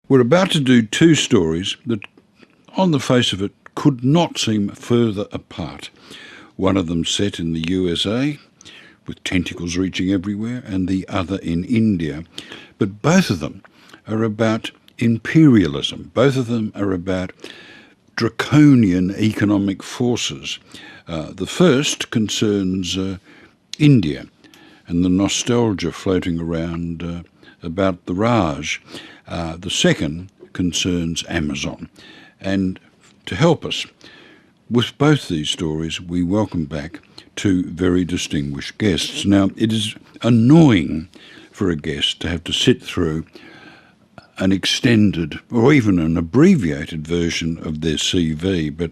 We're about to do two stories that, on the face of it, could not seem further apart. One of them set in the USA, with tentacles reaching everywhere, and the other in India. But both of them are about imperialism. Both of them are about draconian economic forces. The first concerns India and the nostalgia floating around about the Raj. The second concerns Amazon. And to help us with both these stories, we welcome back two very distinguished guests. Now, it is annoying for a guest to have to sit through an extended or even an abbreviated version of their CV, but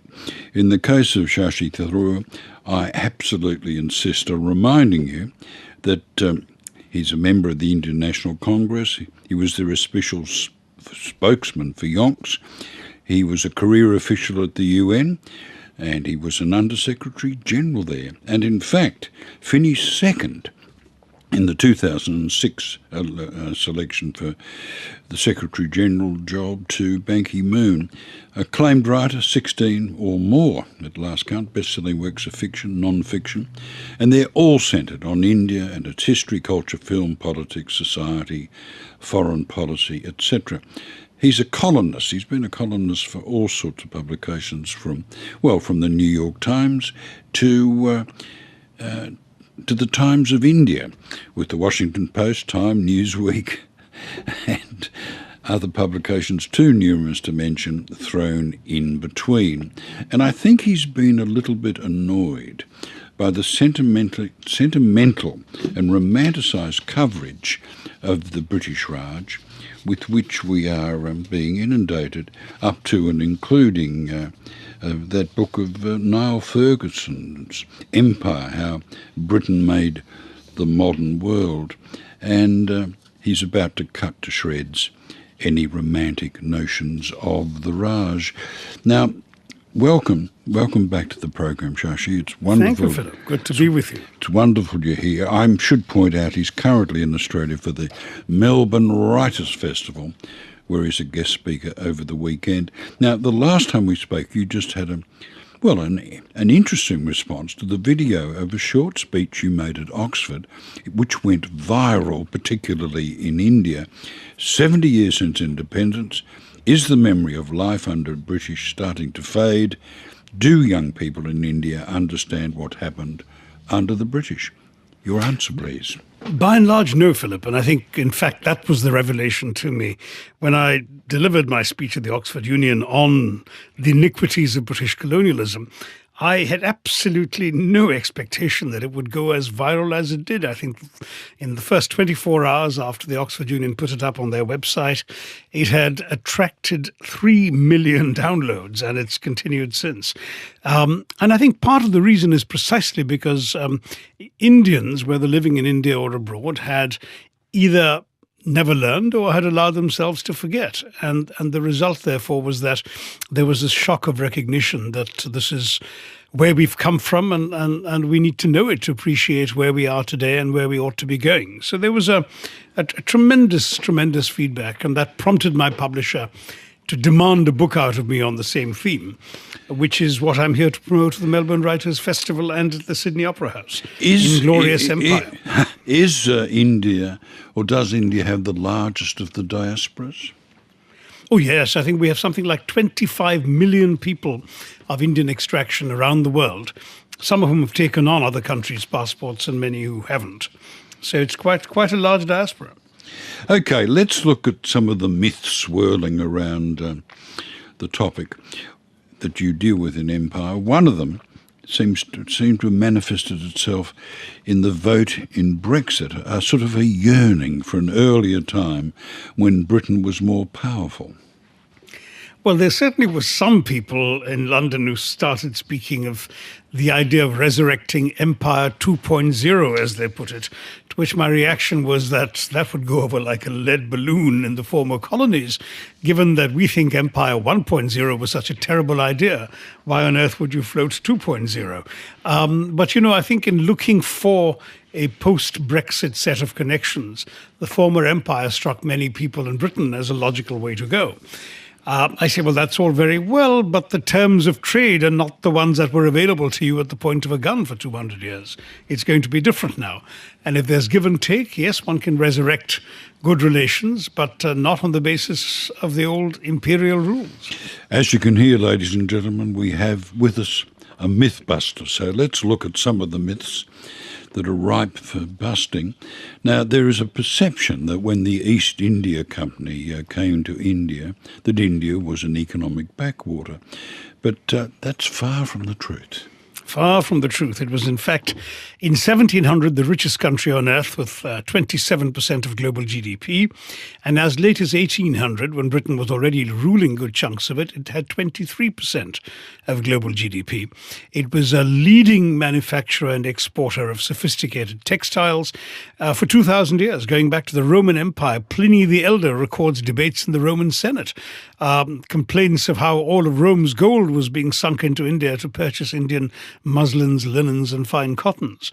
in the case of Shashi Tharoor, I absolutely insist on reminding you that he's a member of the Indian National Congress. He was their official spokesman for Yonks. He was a career official at the UN, and he was an Under-Secretary General there, and in fact finished second in the 2006 selection for the Secretary-General job to Ban Ki-moon. Acclaimed writer, 16 or more at last count, best-selling works of fiction, non-fiction, and they're all centred on India and its history, culture, film, politics, society, foreign policy, etc. He's a columnist. He's been a columnist for all sorts of publications, from the New York Times to the Times of India, with the Washington Post, Time, Newsweek, and other publications too numerous to mention thrown in between. And I think he's been a little bit annoyed by the sentimental and romanticised coverage of the British Raj with which we are being inundated, up to and including that book of Niall Ferguson's Empire, how Britain made the modern world. And he's about to cut to shreds any romantic notions of the Raj. Now, welcome back to the program, Shashi. It's wonderful. Thank you, Philip. Good to be with you. It's wonderful you're here. I should point out he's currently in Australia for the Melbourne Writers' Festival, where he's a guest speaker over the weekend. Now, the last time we spoke, you just had an interesting response to the video of a short speech you made at Oxford, which went viral, particularly in India. 70 years since independence, is the memory of life under British starting to fade? Do young people in India understand what happened under the British? Your answer, please. By and large, no, Philip. And I think, in fact, that was the revelation to me. When I delivered my speech at the Oxford Union on the iniquities of British colonialism, I had absolutely no expectation that it would go as viral as it did. I think in the first 24 hours after the Oxford Union put it up on their website, it had attracted 3 million downloads, and it's continued since. And I think part of the reason is precisely because Indians, whether living in India or abroad, had either never learned or had allowed themselves to forget. And the result, therefore, was that there was this shock of recognition that this is where we've come from, and we need to know it to appreciate where we are today and where we ought to be going. So there was a tremendous feedback, and that prompted my publisher to demand a book out of me on the same theme, which is what I'm here to promote at the Melbourne Writers' Festival and at the Sydney Opera House. Inglorious Empire. Is India, or does India have the largest of the diasporas? Oh, yes. I think we have something like 25 million people of Indian extraction around the world, some of whom have taken on other countries' passports and many who haven't. So it's quite a large diaspora. Okay, let's look at some of the myths swirling around the topic that you deal with in Empire. One of them seems to have manifested itself in the vote in Brexit, a sort of a yearning for an earlier time when Britain was more powerful. Well, there certainly were some people in London who started speaking of the idea of resurrecting Empire 2.0, as they put it, To which my reaction was that that would go over like a lead balloon in the former colonies. Given that we think Empire 1.0 was such a terrible idea, why on earth would you float 2.0? But, I think in looking for a post-Brexit set of connections, the former empire struck many people in Britain as a logical way to go. I say, well, that's all very well, but the terms of trade are not the ones that were available to you at the point of a gun for 200 years. It's going to be different now. And if there's give and take, yes, one can resurrect good relations, but not on the basis of the old imperial rules. As you can hear, ladies and gentlemen, we have with us a myth-buster. So let's look at some of the myths that are ripe for busting. Now, there is a perception that when the East India Company came to India, that India was an economic backwater. But that's far from the truth. Far from the truth. It was, in fact, in 1700, the richest country on earth with 27% of global GDP. And as late as 1800, when Britain was already ruling good chunks of it, it had 23% of global GDP. It was a leading manufacturer and exporter of sophisticated textiles for 2,000 years, going back to the Roman Empire. Pliny the Elder records debates in the Roman Senate, complaints of how all of Rome's gold was being sunk into India to purchase Indian muslins, linens, and fine cottons.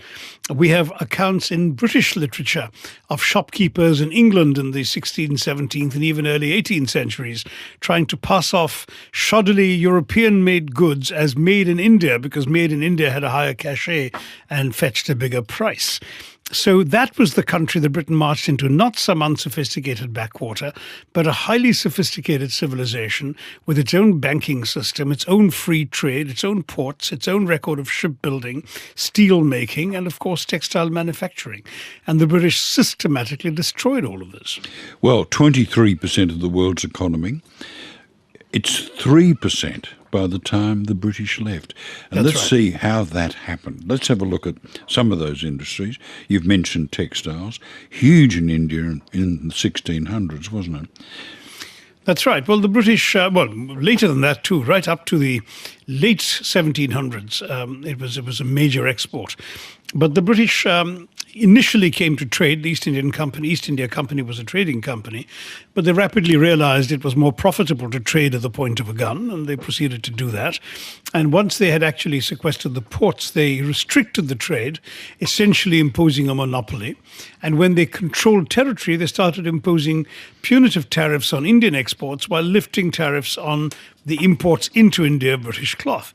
We have accounts in British literature of shopkeepers in England in the 16th, 17th, and even early 18th centuries trying to pass off shoddily European-made goods as made in India, because made in India had a higher cachet and fetched a bigger price. So that was the country that Britain marched into, not some unsophisticated backwater, but a highly sophisticated civilization with its own banking system, its own free trade, its own ports, its own record of shipbuilding, steel making, and of course textile manufacturing. And the British systematically destroyed all of this. Well, 23% of the world's economy. It's 3% by the time the British left. And let's see how that happened. Let's have a look at some of those industries. You've mentioned textiles, huge in India in the 1600s, wasn't it? That's right. Well, the British, later than that too, right up to the late 1700s, it was a major export. But the British initially came to trade. The East India Company was a trading company, but they rapidly realized it was more profitable to trade at the point of a gun, and they proceeded to do that. And once they had actually sequestered the ports, they restricted the trade, essentially imposing a monopoly. And when they controlled territory, they started imposing punitive tariffs on Indian exports while lifting tariffs on the imports into India, British cloth.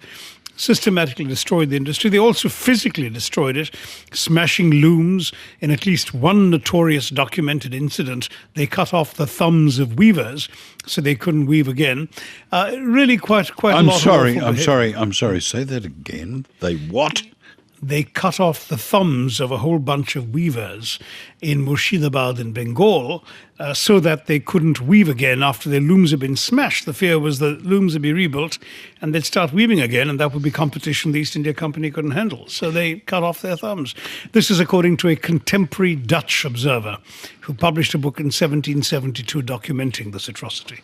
Systematically destroyed the industry. They also physically destroyed it, smashing looms. In at least one notorious documented incident, they cut off the thumbs of weavers so they couldn't weave again. Really quite a lot. I'm sorry. Say that again. They what? They cut off the thumbs of a whole bunch of weavers in Murshidabad in Bengal so that they couldn't weave again after their looms had been smashed. The fear was the looms would be rebuilt and they'd start weaving again, and that would be competition the East India Company couldn't handle. So they cut off their thumbs. This is according to a contemporary Dutch observer who published a book in 1772 documenting this atrocity.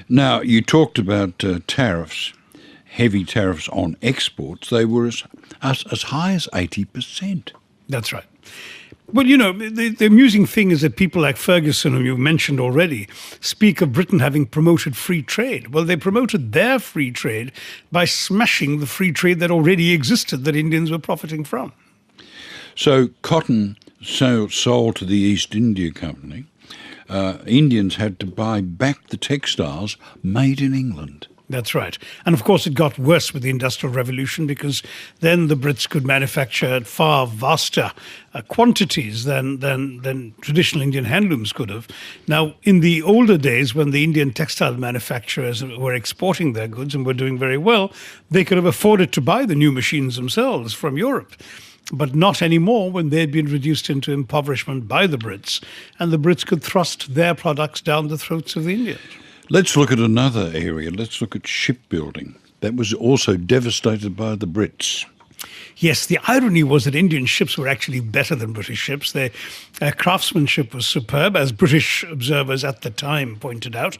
Now, you talked about tariffs. Heavy tariffs on exports. They were as high as 80%. That's right. Well, the amusing thing is that people like Ferguson, whom you mentioned already, speak of Britain having promoted free trade. Well, they promoted their free trade by smashing the free trade that already existed that Indians were profiting from. So cotton sold to the East India Company. Indians had to buy back the textiles made in England. That's right. And of course, it got worse with the Industrial Revolution, because then the Brits could manufacture far vaster quantities than traditional Indian handlooms could have. Now, in the older days, when the Indian textile manufacturers were exporting their goods and were doing very well, they could have afforded to buy the new machines themselves from Europe. But not anymore, when they had been reduced into impoverishment by the Brits, and the Brits could thrust their products down the throats of the Indians. Let's look at another area. Let's look at shipbuilding. That was also devastated by the Brits. Yes, the irony was that Indian ships were actually better than British ships. Their craftsmanship was superb, as British observers at the time pointed out,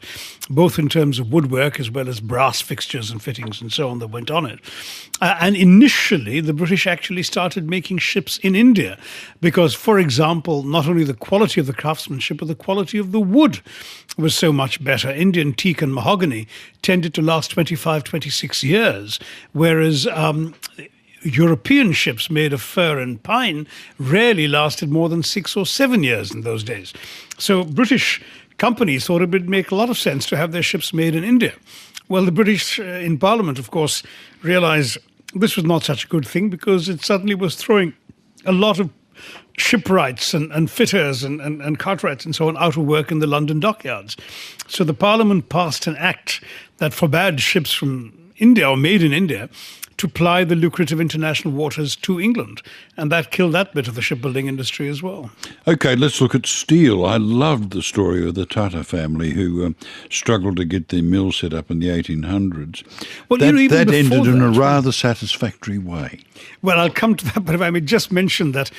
both in terms of woodwork as well as brass fixtures and fittings and so on that went on it. And initially, the British actually started making ships in India because, for example, not only the quality of the craftsmanship, but the quality of the wood was so much better. Indian teak and mahogany tended to last 25, 26 years, whereas European ships made of fir and pine rarely lasted more than 6 or 7 years in those days. So British companies thought it would make a lot of sense to have their ships made in India. Well, the British in Parliament, of course, realized this was not such a good thing because it suddenly was throwing a lot of shipwrights and fitters and cartwrights and so on out of work in the London dockyards. So the Parliament passed an act that forbade ships from India or made in India to ply the lucrative international waters to England. And that killed that bit of the shipbuilding industry as well. OK, let's look at steel. I loved the story of the Tata family who struggled to get their mill set up in the 1800s. Well, that ended in a rather satisfactory way. Well, I'll come to that, but if I may just mention that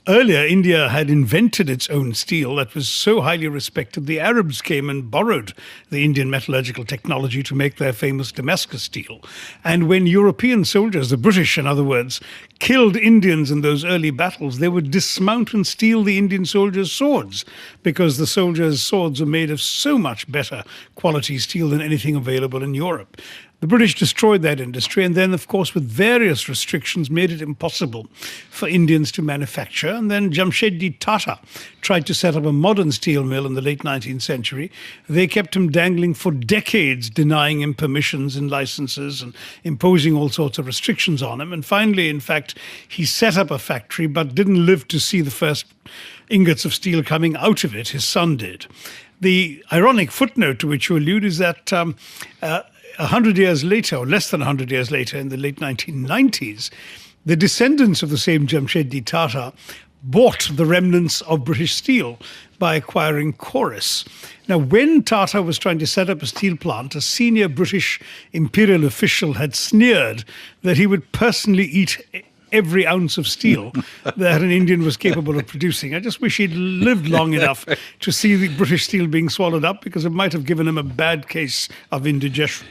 earlier, India had invented its own steel that was so highly respected. The Arabs came and borrowed the Indian metallurgical technology to make their famous Damascus steel. And when European soldiers, the British in other words, killed Indians in those early battles, they would dismount and steal the Indian soldiers' swords because the soldiers' swords are made of so much better quality steel than anything available in Europe. The British destroyed that industry and then, of course, with various restrictions, made it impossible for Indians to manufacture. And then Jamshedji Tata tried to set up a modern steel mill in the late 19th century. They kept him dangling for decades, denying him permissions and licenses and imposing all sorts of restrictions on him. And finally, in fact, he set up a factory but didn't live to see the first ingots of steel coming out of it. His son did. The ironic footnote to which you allude is that 100 years later, or less than 100 years later, in the late 1990s, the descendants of the same Jamshedji Tata bought the remnants of British steel by acquiring Chorus. Now, when Tata was trying to set up a steel plant, a senior British imperial official had sneered that he would personally eat every ounce of steel that an Indian was capable of producing. I just wish he'd lived long enough to see the British steel being swallowed up because it might have given him a bad case of indigestion.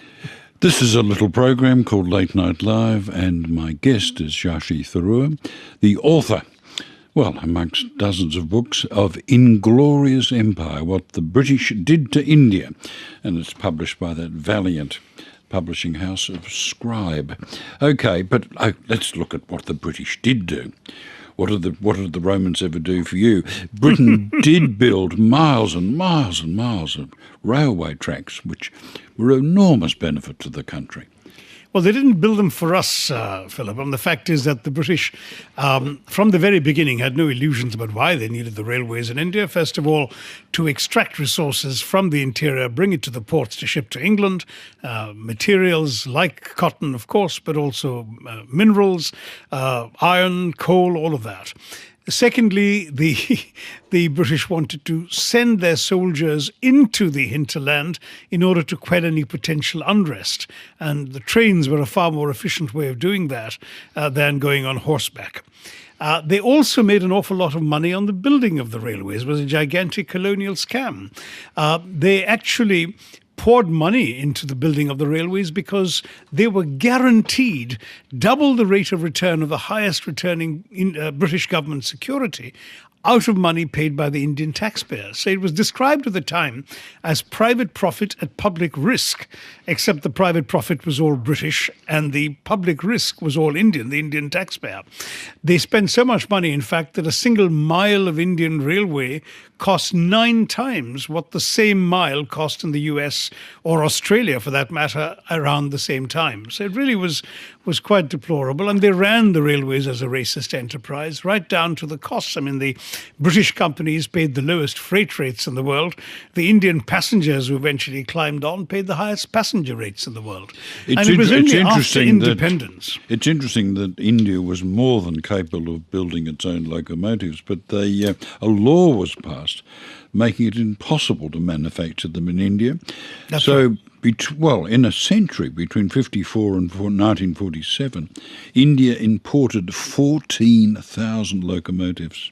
This is a little program called Late Night Live, and my guest is Shashi Tharoor, the author, well, amongst dozens of books, of Inglorious Empire, What the British Did to India, and it's published by that valiant publishing house of Scribe. OK, but let's look at what the British did do. What did the Romans ever do for you? Britain did build miles and miles and miles of railway tracks, which were an enormous benefit to the country. Well, they didn't build them for us, Philip. And the fact is that the British, from the very beginning, had no illusions about why they needed the railways in India. First of all, to extract resources from the interior, bring it to the ports to ship to England, materials like cotton, of course, but also minerals, iron, coal, all of that. Secondly, the British wanted to send their soldiers into the hinterland in order to quell any potential unrest. And the trains were a far more efficient way of doing that than going on horseback. They also made an awful lot of money on the building of the railways. It was a gigantic colonial scam. They actually poured money into the building of the railways because they were guaranteed double the rate of return of the highest returning British government security out of money paid by the Indian taxpayers. So it was described at the time as private profit at public risk, except the private profit was all British and the public risk was all Indian, the Indian taxpayer. They spent so much money, in fact, that a single mile of Indian railway cost 9 times what the same mile cost in the US or Australia, for that matter, around the same time. So it really was quite deplorable. And they ran the railways as a racist enterprise, right down to the costs. I mean, the British companies paid the lowest freight rates in the world. The Indian passengers who eventually climbed on paid the highest passenger rates in the world. And it was only after independence. It's interesting that India was more than capable of building its own locomotives, but a law was passed making it impossible to manufacture them in India. That's right. In a century, between 54 and 1947, India imported 14,000 locomotives.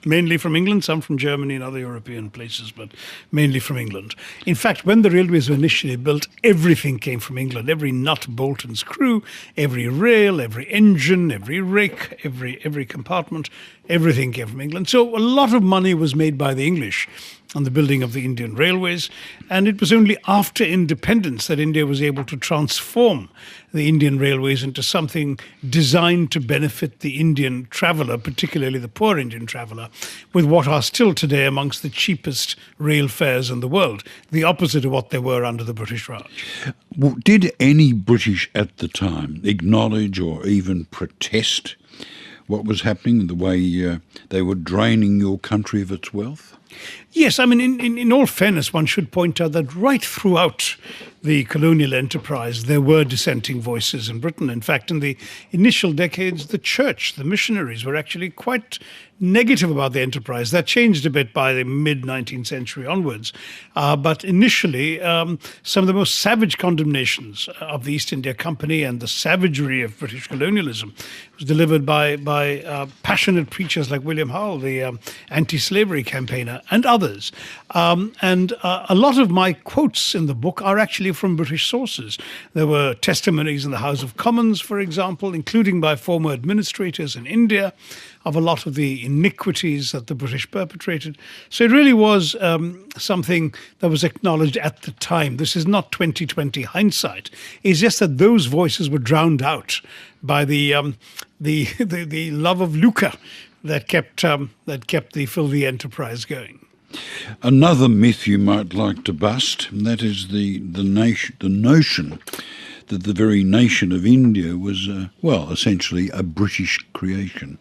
Mainly from England, some from Germany and other European places, but mainly from England. In fact, when the railways were initially built, everything came from England. Every nut, bolt and screw, every rail, every engine, every rake, every compartment, everything came from England. So a lot of money was made by the English on the building of the Indian railways. And it was only after independence that India was able to transform the Indian railways into something designed to benefit the Indian traveller, particularly the poor Indian traveller, with what are still today amongst the cheapest rail fares in the world, the opposite of what they were under the British Raj. Well, did any British at the time acknowledge or even protest what was happening, the way they were draining your country of its wealth? Yes, I mean, in all fairness, one should point out that right throughout the colonial enterprise, there were dissenting voices in Britain. In fact, in the initial decades, the church, the missionaries, were actually quite negative about the enterprise. That changed a bit by the mid-19th century onwards. But initially, some of the most savage condemnations of the East India Company and the savagery of British colonialism was delivered by passionate preachers like William Hull, the anti-slavery campaigner, and others. A lot of my quotes in the book are actually from British sources. There were testimonies in the House of Commons, for example, including by former administrators in India, of a lot of the iniquities that the British perpetrated. So it really was something that was acknowledged at the time. This is not 2020 hindsight. It's just that those voices were drowned out by the love of lucre that kept the filthy enterprise going. Another myth you might like to bust, and that is the notion that the very nation of India was, essentially a British creation.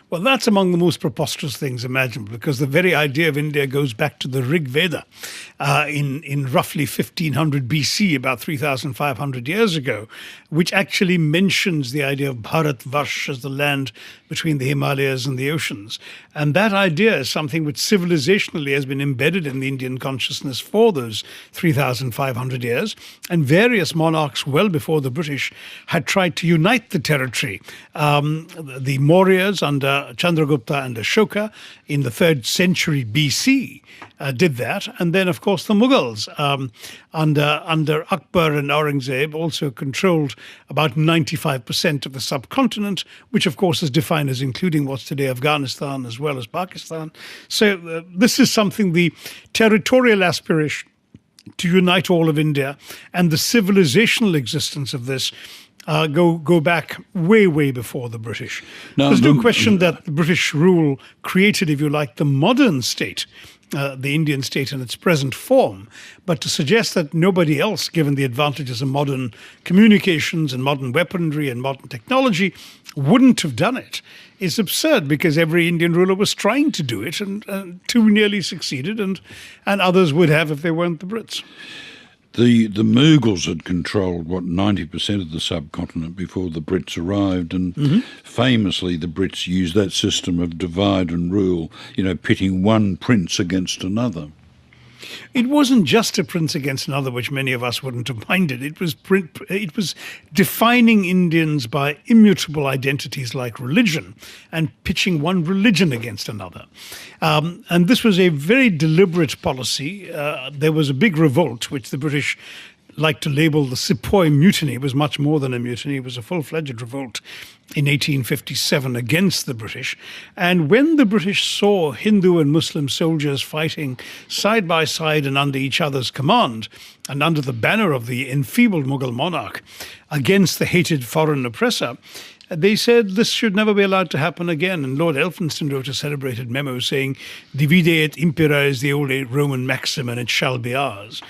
Well, that's among the most preposterous things imaginable, because the very idea of India goes back to the Rig Veda in roughly 1500 BC, about 3,500 years ago, which actually mentions the idea of Bharat Varsh as the land between the Himalayas and the oceans. And that idea is something which civilizationally has been embedded in the Indian consciousness for those 3,500 years. And various monarchs well before the British had tried to unite the territory. The Mauryas under Chandragupta and Ashoka in the 3rd century BC did that. And then, of course, the Mughals under Akbar and Aurangzeb also controlled about 95% of the subcontinent, which, of course, is defined as including what's today Afghanistan as well as Pakistan. So this is something, the territorial aspiration to unite all of India and the civilizational existence of this go back way before the British. There's no question that the British rule created, if you like, the modern state, the Indian state in its present form. But to suggest that nobody else, given the advantages of modern communications and modern weaponry and modern technology, wouldn't have done it is absurd, because every Indian ruler was trying to do it and too nearly succeeded, and others would have if they weren't the Brits. The Mughals had controlled, 90% of the subcontinent before the Brits arrived, and famously the Brits used that system of divide and rule, pitting one prince against another. It wasn't just a prince against another, which many of us wouldn't have minded. It was defining Indians by immutable identities like religion and pitching one religion against another. And this was a very deliberate policy. There was a big revolt, which the British like to label the Sepoy Mutiny. It was much more than a mutiny. It was a full-fledged revolt in 1857 against the British. And when the British saw Hindu and Muslim soldiers fighting side by side and under each other's command and under the banner of the enfeebled Mughal monarch against the hated foreign oppressor, they said this should never be allowed to happen again. And Lord Elphinstone wrote a celebrated memo saying, "Divide et impera is the old Roman maxim, and it shall be ours."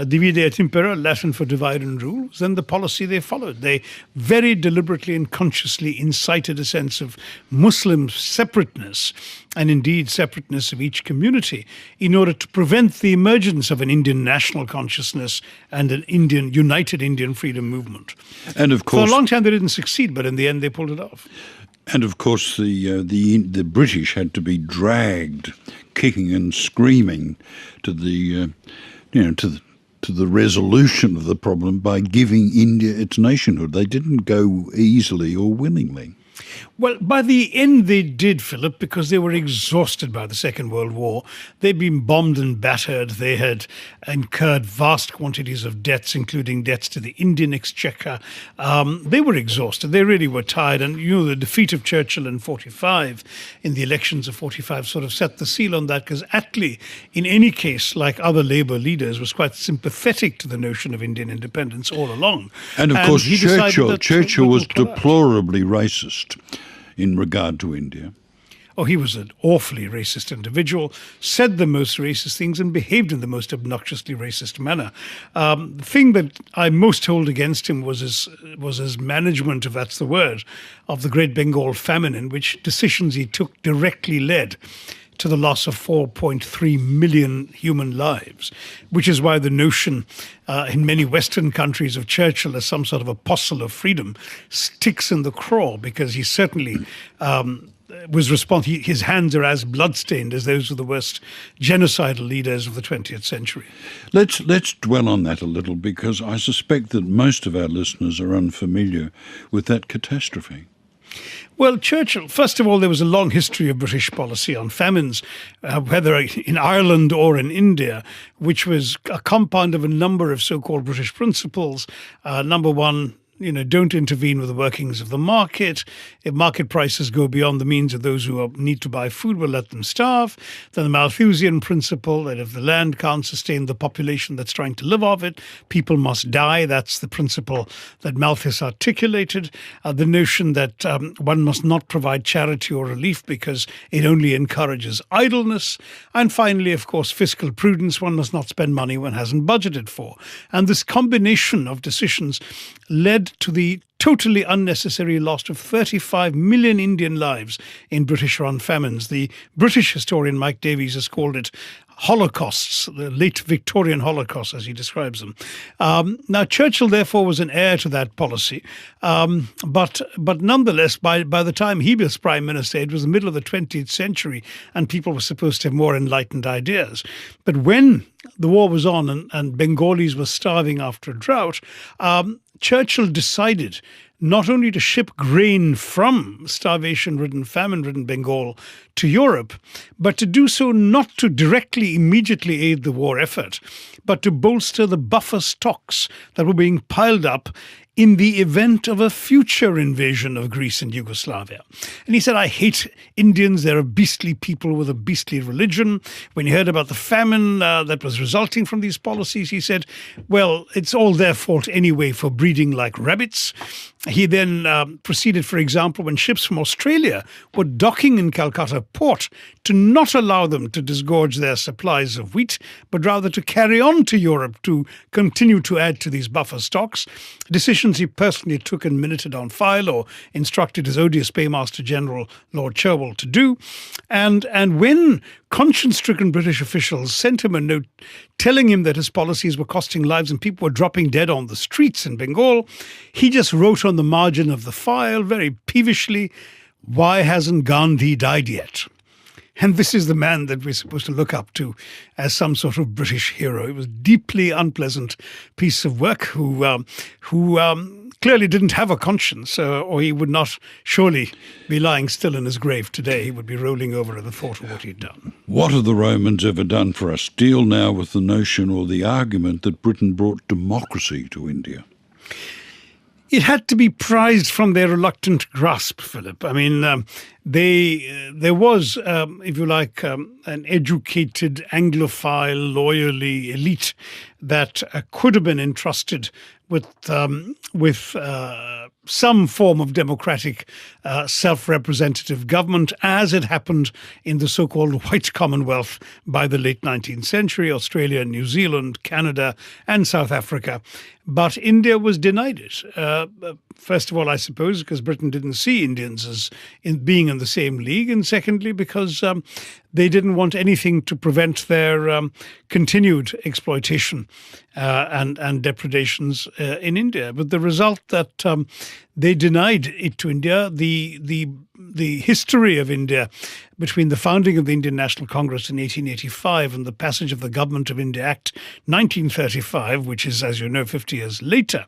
Divide et impera, Latin for divide and rule, was then the policy they followed. They very deliberately and consciously incited a sense of Muslim separateness, and indeed separateness of each community, in order to prevent the emergence of an Indian national consciousness and an united Indian freedom movement. And of course, for a long time they didn't succeed, but in the end they pulled it off. And of course, the British had to be dragged, kicking and screaming, to the to the resolution of the problem by giving India its nationhood. They didn't go easily or willingly. Well, by the end they did, Philip, because they were exhausted by the Second World War. They'd been bombed and battered. They had incurred vast quantities of debts, including debts to the Indian exchequer. They were exhausted. They really were tired. And, the defeat of Churchill in 45, in the elections of 45, sort of set the seal on that, because Attlee, in any case, like other Labour leaders, was quite sympathetic to the notion of Indian independence all along. And, of course, Churchill was deplorably racist in regard to India. Oh, he was an awfully racist individual, said the most racist things and behaved in the most obnoxiously racist manner. The thing that I most hold against him was his management, if that's the word, of the Great Bengal famine, in which decisions he took directly led to the loss of 4.3 million human lives, which is why the notion in many Western countries of Churchill as some sort of apostle of freedom sticks in the craw, because he certainly was responsible. His hands are as bloodstained as those of the worst genocidal leaders of the 20th century. Let's dwell on that a little, because I suspect that most of our listeners are unfamiliar with that catastrophe. Well, Churchill, first of all, there was a long history of British policy on famines, whether in Ireland or in India, which was a compound of a number of so-called British principles. Number one, don't intervene with the workings of the market. If market prices go beyond the means of those who need to buy food, we'll let them starve. Then the Malthusian principle that if the land can't sustain the population that's trying to live off it, people must die. That's the principle that Malthus articulated. The notion that one must not provide charity or relief because it only encourages idleness. And finally, of course, fiscal prudence. One must not spend money one hasn't budgeted for. And this combination of decisions led to the totally unnecessary loss of 35 million Indian lives in British-run famines. The British historian Mike Davies has called it holocausts, the late Victorian Holocaust, as he describes them. Now, Churchill, therefore, was an heir to that policy. But nonetheless, by the time he was Prime Minister, it was the middle of the 20th century, and people were supposed to have more enlightened ideas. But when the war was on and Bengalis were starving after a drought, Churchill decided not only to ship grain from starvation-ridden, famine-ridden Bengal to Europe, but to do so not to directly, immediately aid the war effort, but to bolster the buffer stocks that were being piled up in the event of a future invasion of Greece and Yugoslavia. And he said, I hate Indians. They're a beastly people with a beastly religion. When he heard about the famine that was resulting from these policies, he said, well, it's all their fault anyway for breeding like rabbits. He then proceeded, for example, when ships from Australia were docking in Calcutta port, to not allow them to disgorge their supplies of wheat, but rather to carry on to Europe to continue to add to these buffer stocks. Decisions he personally took and minuted on file, or instructed his odious Paymaster General Lord Cherwell to do. And when conscience-stricken British officials sent him a note telling him that his policies were costing lives and people were dropping dead on the streets in Bengal, he just wrote on the margin of the file very peevishly, "Why hasn't Gandhi died yet?" And this is the man that we're supposed to look up to as some sort of British hero. It was a deeply unpleasant piece of work who clearly didn't have a conscience, or he would not surely be lying still in his grave today. He would be rolling over at the thought of what he'd done. What have the Romans ever done for us? Deal now with the notion or the argument that Britain brought democracy to India. It had to be prized from their reluctant grasp, Philip. I mean, there was, if you like, an educated, Anglophile, lawyerly elite that could have been entrusted with some form of democratic self-representative government, as it happened in the so-called White Commonwealth by the late 19th century, Australia, New Zealand, Canada, and South Africa. But India was denied it. First of all, I suppose, because Britain didn't see Indians as being in the same league, and secondly, because they didn't want anything to prevent their continued exploitation and depredations in India, with the result that they denied it to India. The history of India between the founding of the Indian National Congress in 1885 and the passage of the Government of India Act 1935, which is, as you know, 50 years later,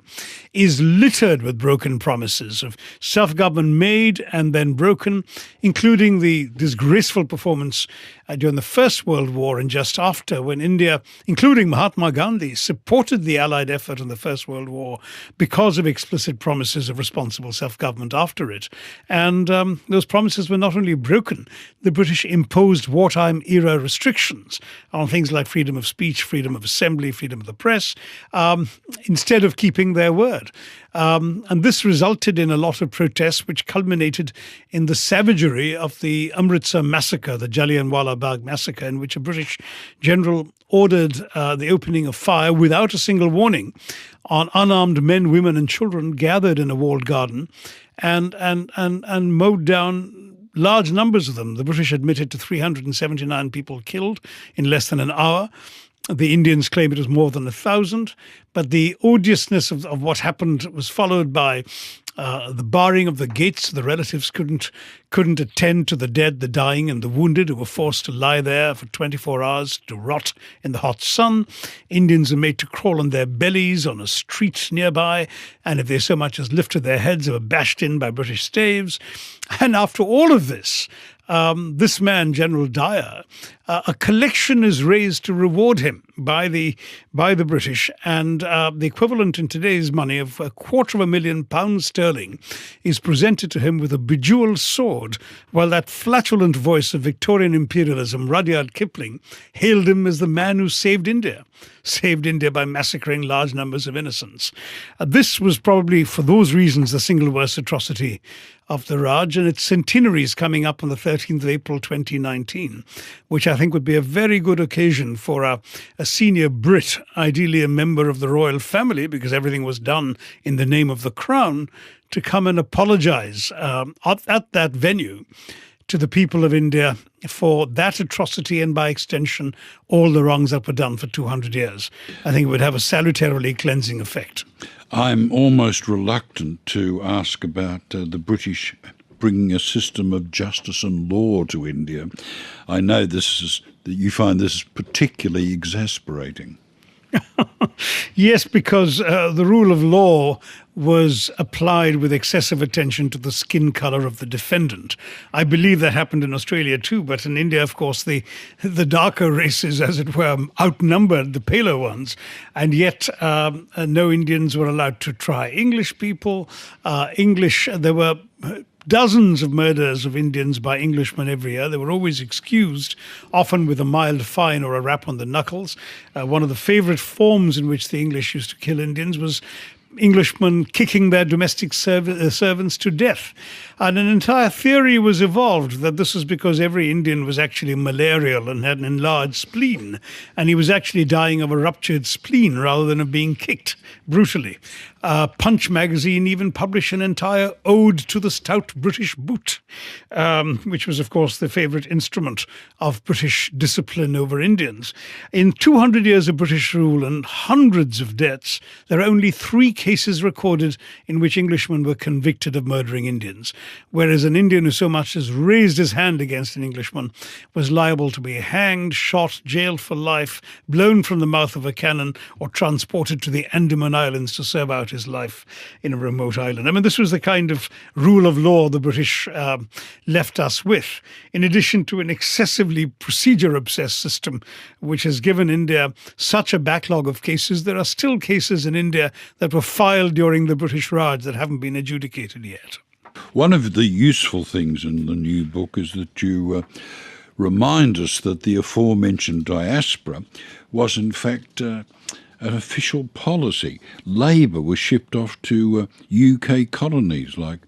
is littered with broken promises of self-government made and then broken, including the disgraceful performance during the First World War and just after, when India, including Mahatma Gandhi, supported the Allied effort in the First World War because of explicit promises of responsible self-government after it. And those promises were not only broken, the British imposed wartime-era restrictions on things like freedom of speech, freedom of assembly, freedom of the press, instead of keeping their word. And this resulted in a lot of protests, which culminated in the savagery of the Amritsar massacre, the Jallianwala Bagh massacre, in which a British general ordered the opening of fire without a single warning on unarmed men, women and children gathered in a walled garden and mowed down large numbers of them. The British admitted to 379 people killed in less than an hour. The Indians claim it was more than 1,000, but the odiousness of what happened was followed by the barring of the gates. The relatives couldn't attend to the dead, the dying and the wounded, who were forced to lie there for 24 hours to rot in the hot sun. Indians are made to crawl on their bellies on a street nearby, and if they so much as lifted their heads, they were bashed in by British staves. And after all of this, this man, General Dyer, a collection is raised to reward him by the British, and the equivalent in today's money of £250,000 is presented to him with a bejeweled sword, while that flatulent voice of Victorian imperialism, Rudyard Kipling, hailed him as the man who saved India by massacring large numbers of innocents. This was probably, for those reasons, the single worst atrocity of the Raj, and its centenary is coming up on the 13th of April 2019, which I think would be a very good occasion for a senior Brit, ideally a member of the royal family, because everything was done in the name of the Crown, to come and apologise at that venue to the people of India for that atrocity and, by extension, all the wrongs that were done for 200 years. I think it would have a salutarily cleansing effect. I'm almost reluctant to ask about the British bringing a system of justice and law to India. I know that you find this particularly exasperating. Yes, because the rule of law was applied with excessive attention to the skin colour of the defendant. I believe that happened in Australia too, but in India, of course, the darker races, as it were, outnumbered the paler ones, and yet no Indians were allowed to try English people. There were dozens of murders of Indians by Englishmen every year. They were always excused, often with a mild fine or a rap on the knuckles. One of the favourite forms in which the English used to kill Indians was Englishmen kicking their domestic servants to death. And an entire theory was evolved that this was because every Indian was actually malarial and had an enlarged spleen, and he was actually dying of a ruptured spleen rather than of being kicked brutally. Punch magazine even published an entire ode to the stout British boot, which was, of course, the favourite instrument of British discipline over Indians. In 200 years of British rule and hundreds of deaths, there are only 3 cases recorded in which Englishmen were convicted of murdering Indians, whereas an Indian who so much as raised his hand against an Englishman was liable to be hanged, shot, jailed for life, blown from the mouth of a cannon, or transported to the Andaman Islands to serve out his life in a remote island. I mean, this was the kind of rule of law the British left us with, in addition to an excessively procedure-obsessed system, which has given India such a backlog of cases. There are still cases in India that were filed during the British Raj that haven't been adjudicated yet. One of the useful things in the new book is that you remind us that the aforementioned diaspora was in fact an official policy. Labour was shipped off to UK colonies like,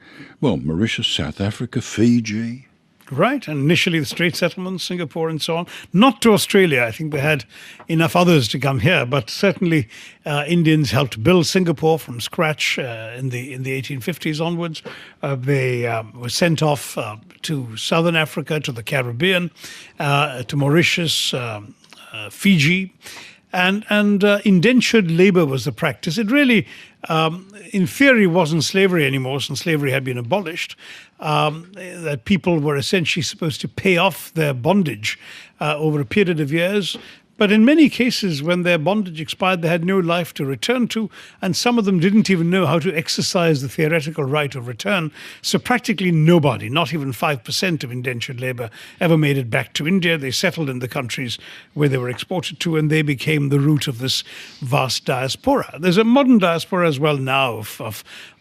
Mauritius, South Africa, Fiji. Right, and initially the Strait Settlements, Singapore and so on. Not to Australia. I think they had enough others to come here, but certainly Indians helped build Singapore from scratch in the 1850s onwards. They were sent off to Southern Africa, to the Caribbean, to Mauritius, Fiji. and indentured labor was the practice. It really, in theory, wasn't slavery anymore, since slavery had been abolished. That people were essentially supposed to pay off their bondage over a period of years. But in many cases, when their bondage expired, they had no life to return to, and some of them didn't even know how to exercise the theoretical right of return. So practically nobody, not even 5% of indentured labor, ever made it back to India. They settled in the countries where they were exported to, and they became the root of this vast diaspora. There's a modern diaspora as well now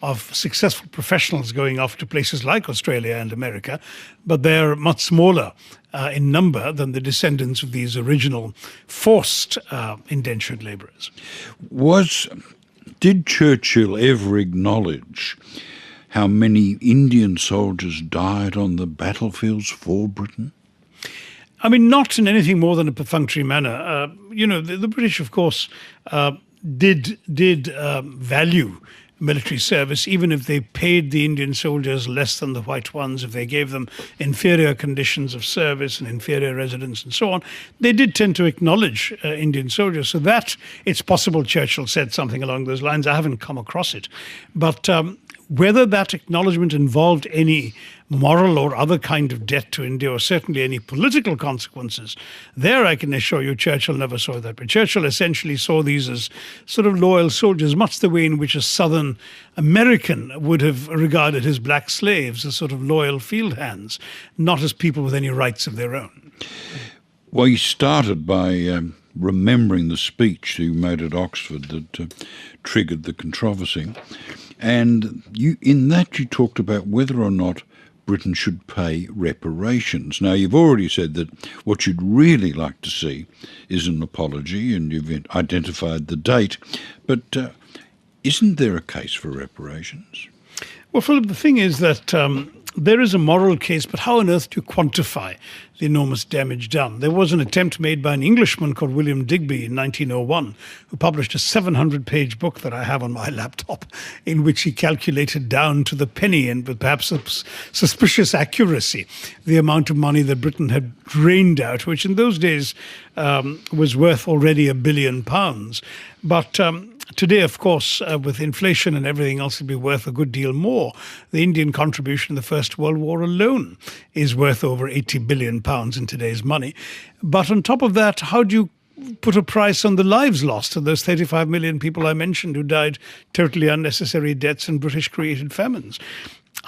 of successful professionals going off to places like Australia and America, but they're much smaller in number than the descendants of these original forced indentured labourers. Did Churchill ever acknowledge how many Indian soldiers died on the battlefields for Britain? I mean, not in anything more than a perfunctory manner. The British, of course, did value military service, even if they paid the Indian soldiers less than the white ones, if they gave them inferior conditions of service and inferior residence and so on. They did tend to acknowledge Indian soldiers. So that, it's possible Churchill said something along those lines. I haven't come across it. But whether that acknowledgement involved any moral or other kind of debt to India, or certainly any political consequences, there I can assure you Churchill never saw that. But Churchill essentially saw these as sort of loyal soldiers, much the way in which a Southern American would have regarded his black slaves as sort of loyal field hands, not as people with any rights of their own. Well, you started by remembering the speech you made at Oxford that triggered the controversy. And in that you talked about whether or not Britain should pay reparations. Now, you've already said that what you'd really like to see is an apology, and you've identified the date. But isn't there a case for reparations? Well, Philip, the thing is that there is a moral case, but how on earth do you quantify the enormous damage done? There was an attempt made by an Englishman called William Digby in 1901, who published a 700-page book that I have on my laptop, in which he calculated down to the penny and with perhaps a suspicious accuracy the amount of money that Britain had drained out, which in those days was worth already £1 billion. But today, of course, with inflation and everything else, it'll be worth a good deal more. The Indian contribution in the First World War alone is worth over £80 billion in today's money. But on top of that, how do you put a price on the lives lost of those 35 million people I mentioned who died totally unnecessary deaths and British-created famines?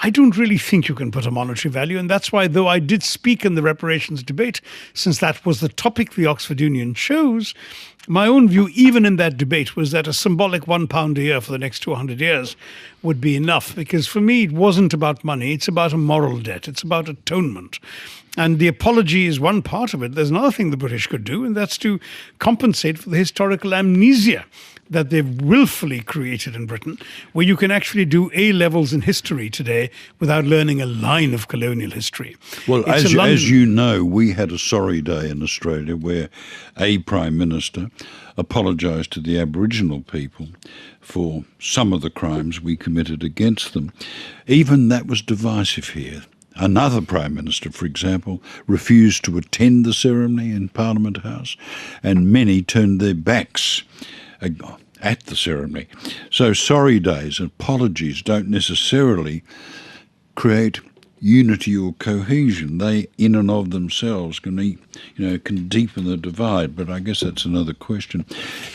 I don't really think you can put a monetary value, and that's why, though I did speak in the reparations debate, since that was the topic the Oxford Union chose, my own view, even in that debate, was that a symbolic £1 a year for the next 200 years would be enough. Because for me, it wasn't about money. It's about a moral debt. It's about atonement. And the apology is one part of it. There's another thing the British could do, and that's to compensate for the historical amnesia that they've willfully created in Britain, where you can actually do A-levels in history today without learning a line of colonial history. Well, as you know, we had a sorry day in Australia where a Prime Minister apologised to the Aboriginal people for some of the crimes we committed against them. Even that was divisive here. Another Prime Minister, for example, refused to attend the ceremony in Parliament House, and many turned their backs at the ceremony. So sorry days and apologies don't necessarily create unity or cohesion. They, in and of themselves, can deepen the divide. But I guess that's another question.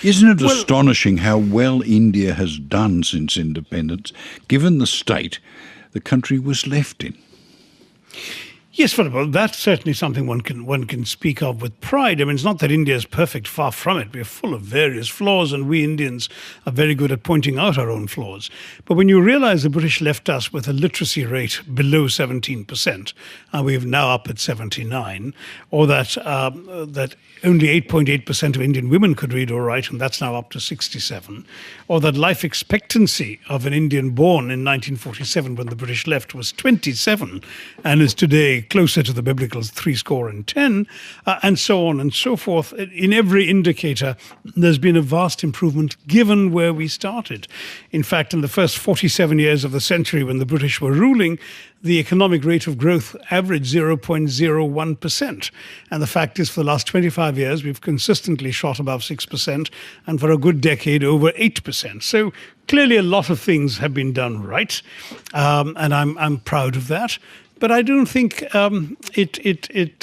Isn't it astonishing how well India has done since independence, given the state the country was left in? Yes, well, that's certainly something one can speak of with pride. I mean, it's not that India is perfect, far from it. We are full of various flaws, and we Indians are very good at pointing out our own flaws. But when you realize the British left us with a literacy rate below 17%, and we're now up at 79%, or that only 8.8% of Indian women could read or write, and that's now up to 67%, or that life expectancy of an Indian born in 1947 when the British left was 27, and is today closer to the biblical 70, and so on and so forth. In every indicator, there's been a vast improvement given where we started. In fact, in the first 47 years of the century when the British were ruling, the economic rate of growth averaged 0.01%. And the fact is, for the last 25 years, we've consistently shot above 6%, and for a good decade, over 8%. So clearly a lot of things have been done right, and I'm proud of that. But I don't think it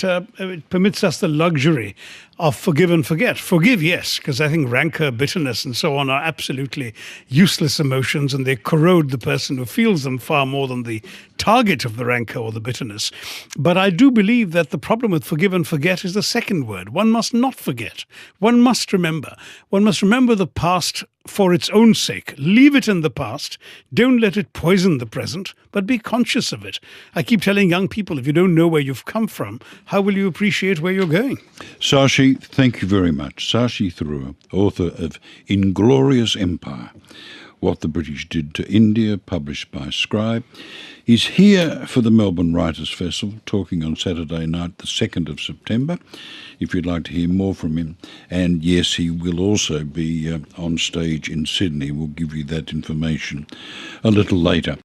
permits us the luxury of forgive and forget. Forgive, yes, because I think rancor, bitterness, and so on are absolutely useless emotions, and they corrode the person who feels them far more than the target of the rancor or the bitterness. But I do believe that the problem with forgive and forget is the second word. One must not forget. One must remember. One must remember the past for its own sake. Leave it in the past. Don't let it poison the present, but be conscious of it. I keep telling young people, if you don't know where you've come from, how will you appreciate where you're going? Shashi, thank you very much. Shashi Tharoor, author of Inglorious Empire, What the British Did to India, published by Scribe. He's here for the Melbourne Writers' Festival, talking on Saturday night, the 2nd of September, if you'd like to hear more from him. And yes, he will also be on stage in Sydney. We'll give you that information a little later.